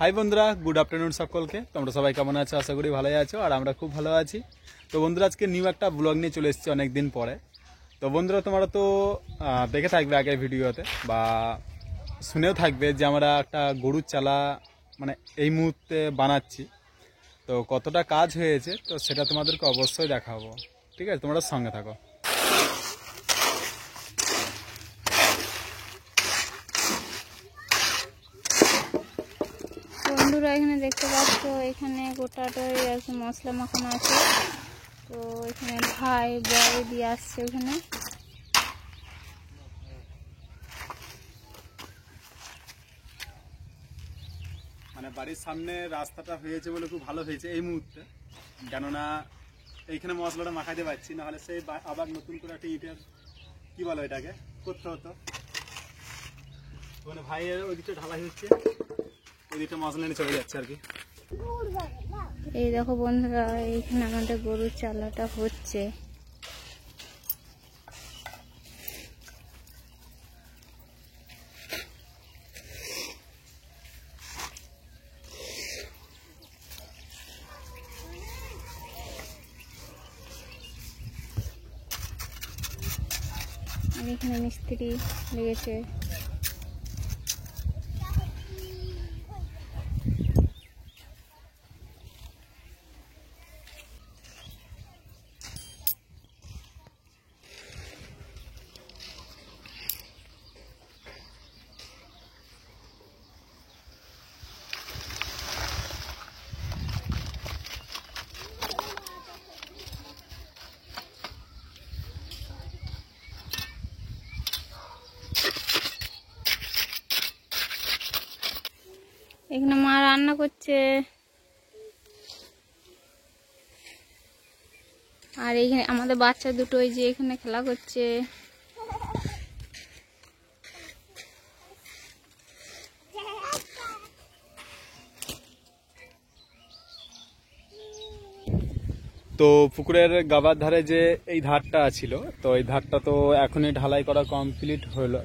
High বন্ধুরা, good afternoon সকলকে। তোমরা সবাই কেমন আছো? আশা করি ভালোই আছো, আর আমরা খুব ভালো আছি। তো বন্ধুরা, আজকে নিউ একটা ব্লগ নিয়ে চলে এসেছি অনেকদিন পরে। তো বন্ধুরা, তোমরা তো দেখে থাকবে আগের ভিডিওতে বা শুনেও থাকবে যে আমরা একটা গরুর চালা মানে এই মুহূর্তে বানাচ্ছি। তো কতটা কাজ হয়েছে তো সেটা তোমাদেরকে অবশ্যই দেখাবো। ঠিক আছে, তোমরা সঙ্গে থাকো। বন্ধুরা, এখানে দেখতে পাচ্ছ এখানে গোটাটাই আর কি মশলা মাখানো আছে। তো এখানে ভাই বয় দিয়ে আসছে ওখানে। মানে বাড়ির সামনে রাস্তাটা হয়েছে বলে খুব ভালো হয়েছে এই মুহূর্তে, কেননা এইখানে মশলাটা মাখাতে পারছি, নাহলে সেই আবার নতুন করে একটা ইটের কি বলো এটাকে করতে হতো। ওখানে ভাইয়ের ওই দিকটা ঢালাই হচ্ছে, ওই দিকটা মশলা নিয়ে চলে যাচ্ছে আর কি। এই দেখো বন্ধুরা, এইখানে আমাদের গরুর চালাটা হচ্ছে। আর এখানে মিস্ত্রি লেগেছে। এখানে মা রান্না করছে, আর এইখানে আমাদের বাচ্চা দুটো ওই যে এখানে খেলা করছে। তো পুকুরের গাবার ধারে যে এই ধারটা ছিল, তো এই ধারটা তো এখনই ঢালাই করা কমপ্লিট হলো,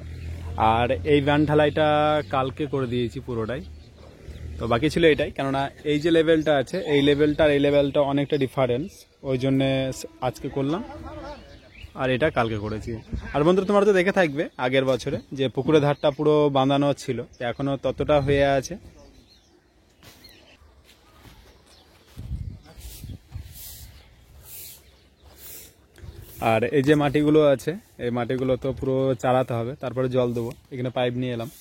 আর এই ব্যান্ড ঢালাইটা কালকে করে দিয়েছি পুরোটাই। তো বাকি ছিল এটাই, কেননা এই যে লেভেলটা আছে এই লেভেলটা আর এই লেভেলটা অনেকটা ডিফারেন্স, ওই জন্যে আজকে করলাম, আর এটা কালকে করেছি। আর বন্ধুরা, তোমরা তো দেখে থাকবে আগের বছরে যে পুকুরের ধারটা পুরো বাঁধানো ছিল, এখনো ততটা হয়ে আছে। আর এই যে মাটিগুলো আছে, এই মাটিগুলো তো পুরো চালাতে হবে, তারপরে জল দেবো। এখানে পাইপ নিয়ে এলাম,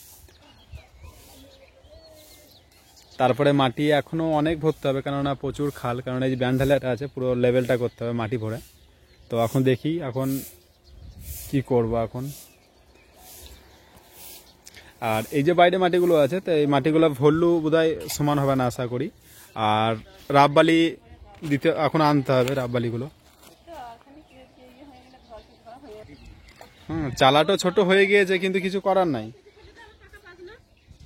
তারপরে মাটি এখনো অনেক ভরতে হবে, কেননা প্রচুর খাল, কারণ এই যে ব্যান্ড ঢালাইটা আছে পুরো লেভেলটা করতে হবে মাটি ভরে। তো এখন দেখি এখন কি করব এখন। আর এই যে বাইরে মাটিগুলো আছে, তো এই মাটিগুলো ভরলু বোধহয় সমান হবে না আশা করি। আর রাব বালি দিতে এখন আনতে হবে, রাব বালিগুলো। চালাটা ছোট হয়ে গিয়েছে, কিন্তু কিছু করার নাই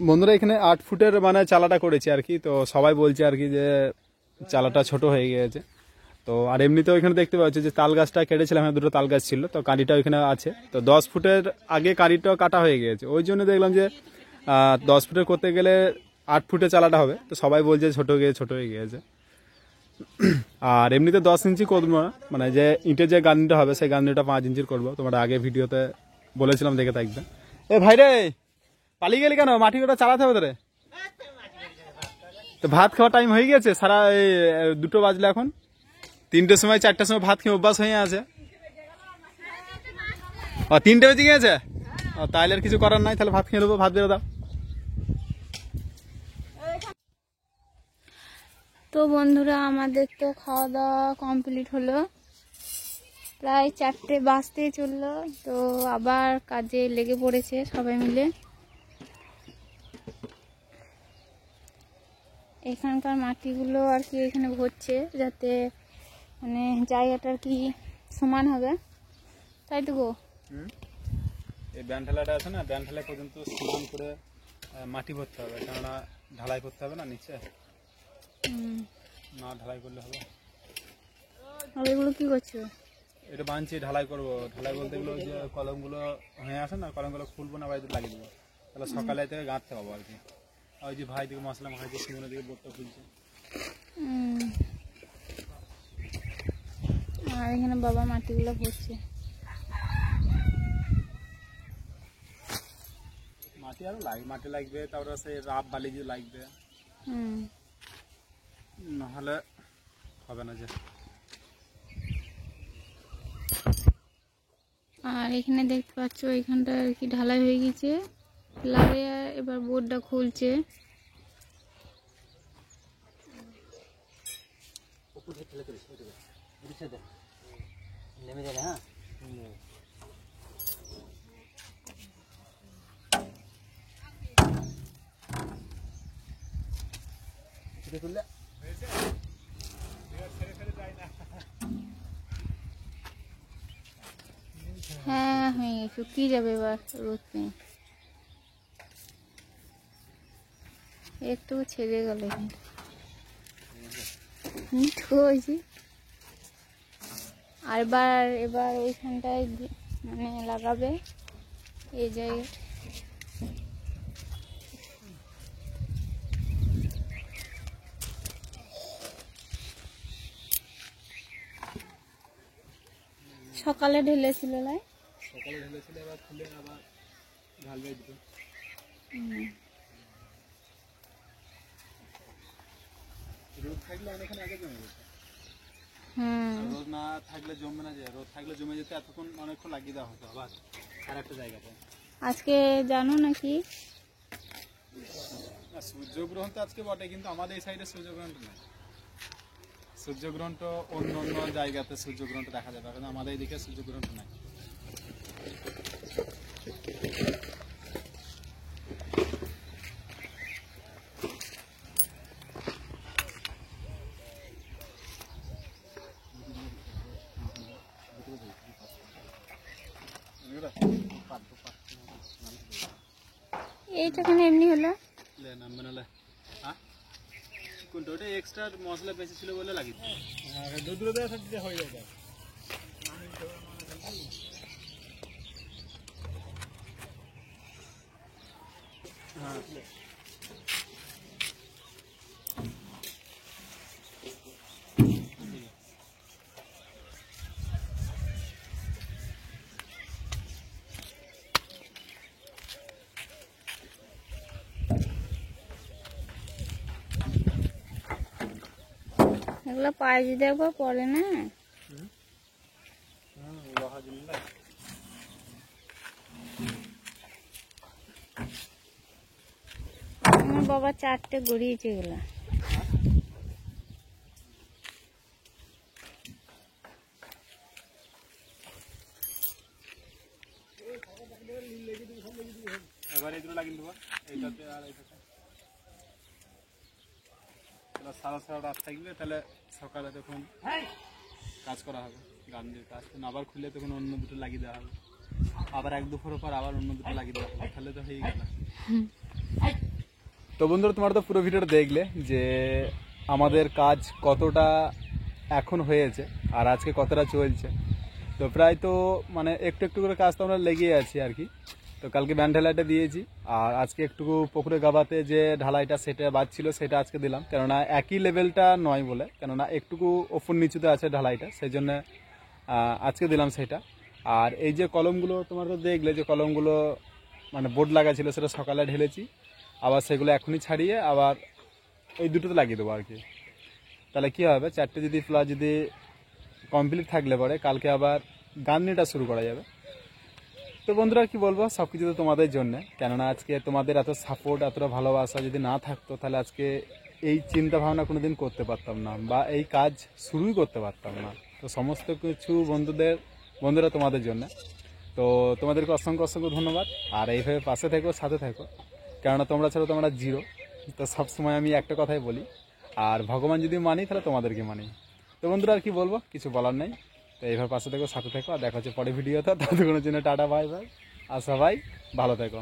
বন্ধুরা। এখানে 8 ফুটের মানে চালাটা করেছি আর কি। তো সবাই বলছে আর কি যে চালাটা ছোট হয়ে গিয়েছে। তো আর এমনিতেও এখানে দেখতে পাচ্ছি যে তাল গাছটা কেটেছিলাম, দুটো তাল গাছ ছিল, তো কাঁড়িটা ওইখানে আছে। তো 10 ফুটের আগে কাঁড়িটাও কাটা হয়ে গিয়েছে, ওই জন্য দেখলাম যে 10 ফুটের করতে গেলে 8 ফুটে চালাটা হবে। তো সবাই বলছে ছোট হয়ে গিয়েছে। আর এমনিতে 10 ইঞ্চি করবো না, মানে যে ইটের যে গাঁথনিটা হবে সেই গাঁথনিটা 5 ইঞ্চির করবো। তোমরা আগে ভিডিওতে বলেছিলাম, দেখে থাকবে। এ ভাই রে, পালিয়ে গেলি কেন? মাটি ওটা চালাতে হবে তোরে। তো ভাত খাওয়ার টাইম হয়ে গেছে, সারা এই 2টো বাজলে, এখন 3টের সময় 4টার সময় ভাত খেয়ে অভ্যাস হয়ে আছে। 3টে বেজে গিয়েছে, তাহলে আর কিছু করার নাই, তাহলে ভাত খেয়ে নেবো। ভাত বেরো দাও। তো বন্ধুরা, আমাদের তো খাওয়া দাওয়া কমপ্লিট হলো, প্রায় 4টে বাজতেই চললো। তো আবার কাজে লেগে পড়েছে সবাই মিলে। এখানকার মাটিগুলো আর কি এখানে ভরছে, যাতে মানে জায়গাটা আর কি সমান হবে, তাই তো গো। এই ব্যান্ড ঢালাইটা আছে না, ব্যান্ড ঢালাই পর্যন্ত সমান করে মাটি ভরতে হবে, কেননা ঢালাই করতে হবে না নিচে, না ঢালাই করলে হবে। আর এগুলো কি করছো? এটা বাঁধছি, ঢালাই করবো। ঢালাই বলতে এগুলো যে কলমগুলো হয়ে আসে না, কলমগুলো খুলবো না, বাড়িতে লাগিয়ে দেবো, তাহলে সকালে থেকে গাঁথতে পাবো আর কি। ওই যে ভাই দিকে মশলা মাখাইছে, সিমনের দিকে বোটটা খুলছে। আর এখানে বাবা মাটিগুলো ভরছে। মাটি আরো মাটি লাগবে, তারপরে সেই রাব বালি যে লাগবে, নাহলে হবে না যে। আর এখানে দেখতে পাচ্ছ এখানটা আর কি ঢালাই হয়ে গেছে, লাগে এবার বোর্ডটা খুলছে। হ্যাঁ হয়ে গেছে, শুকিয়ে যাবে এবার রোদ নেই, একটু ছেড়ে গেল মিঠো হয়েছে। আর এবার ওইখানটায় মানে লাগাবে এই জায়গায়। সকালে ঢেলেছিল লাই, সকালে ঢেলেছিল, এবার খুলে আবার ঢালবে দুটো। রোদ থাকলে অনেকক্ষণ আগে জমে যেত, রোদ না থাকলে জমবে না, যে রোদ থাকলে জমে যেতে এতক্ষণ অনেকক্ষণ লাগিয়ে দেওয়া হতো আবার আর একটা জায়গাতে। আজকে জানো নাকি সূর্যগ্রহণ তো আজকে বটে, কিন্তু আমাদের এই সাইডে সূর্যগ্রহণটা নেই। সূর্যগ্রহণটা অন্য অন্য জায়গাতে সূর্যগ্রহণটা দেখা যাবে, কিন্তু আমাদের এইদিকে সূর্যগ্রহণটা নাই। এইটা কেন এমনি হলো? কোনটা ওটা এক্সট্রা মশলা বেশি ছিল বলে লাগিয়েছে। দুধুরে দেওয়া থাকতে হয়ে যাবে। এগুলো পায়ে যদি একবার পড়ে না, আমার বাবা 4টে গড়িয়েছে এগুলা। এবার এইগুলো লাগিয়ে দেবো, এইটাতে আর এইটাতে সারা সারা রাত থাকবে, তাহলে সকালে তখন কাজ করা হবে, গান দিয়ে কাজ। আবার খুলে তখন অন্য দুটো লাগিয়ে দেওয়া হবে, আবার 1-2 পর আবার অন্য দুটো লাগিয়ে দেওয়া হবে, তাহলে তো হয়ে গেল। তো বন্ধুরা, তোমরা তো পুরো ভিডিওটা দেখলে যে আমাদের কাজ কতটা এখন হয়েছে আর আজকে কতটা চলছে। তো প্রায় তো মানে একটু একটু করে কাজ তো আমরা লেগেই আছি আর কি। তো কালকে ব্যান্ড ঢালাইটা দিয়েছি, আর আজকে একটু পুকুরে গাবাতে যে ঢালাইটা সেটা বাজছিল সেটা আজকে দিলাম, কেননা একই লেভেলটা নয় বলে, কেননা একটুকু ওপর নিচুতে আছে ঢালাইটা, সেই জন্য আজকে দিলাম সেটা। আর এই যে কলমগুলো তোমরা তো দেখলে যে কলমগুলো মানে বোর্ড লাগা ছিল, সেটা সকালে ঢেলেছি, আবার সেগুলো এখনই ছাড়িয়ে আবার এই দুটোতে লাগিয়ে দেবো আর কি। তাহলে কী হবে, 4টে যদি প্লাস যদি কমপ্লিট থাকলে পরে কালকে আবার গান্নিটা শুরু করা যাবে। তো বন্ধুরা কি বলবো, সব কিছু তো তোমাদের জন্য, কেননা আজকে তোমাদের এত সাপোর্ট এতটা ভালোবাসা যদি না থাকতো তাহলে আজকে এই চিন্তা ভাবনা কোনোদিন করতে পারতাম না, বা এই কাজ শুরুই করতে পারতাম না। তো সমস্ত কিছু বন্ধুরা তোমাদের জন্য। তো তোমাদেরকে অসংখ্য অসংখ্য ধন্যবাদ। আর এইভাবে পাশে থেকো, সাথে থেকো, কেননা তোমরা ছাড়া তোমরা জিরো। তো সবসময় আমি একটা কথাই বলি, আর ভগবান যদি মানি তাহলে তোমাদেরকে মানি। তো বন্ধুরা আর কি বলবো, কিছু বলার নেই। তো এইভাবে পাশে থেকো, সাথে থেকো, আর দেখা হচ্ছে পরে ভিডিওতে। ততক্ষণের জন্য টাটা, বাই বাই, আর সবাই ভালো থেকো।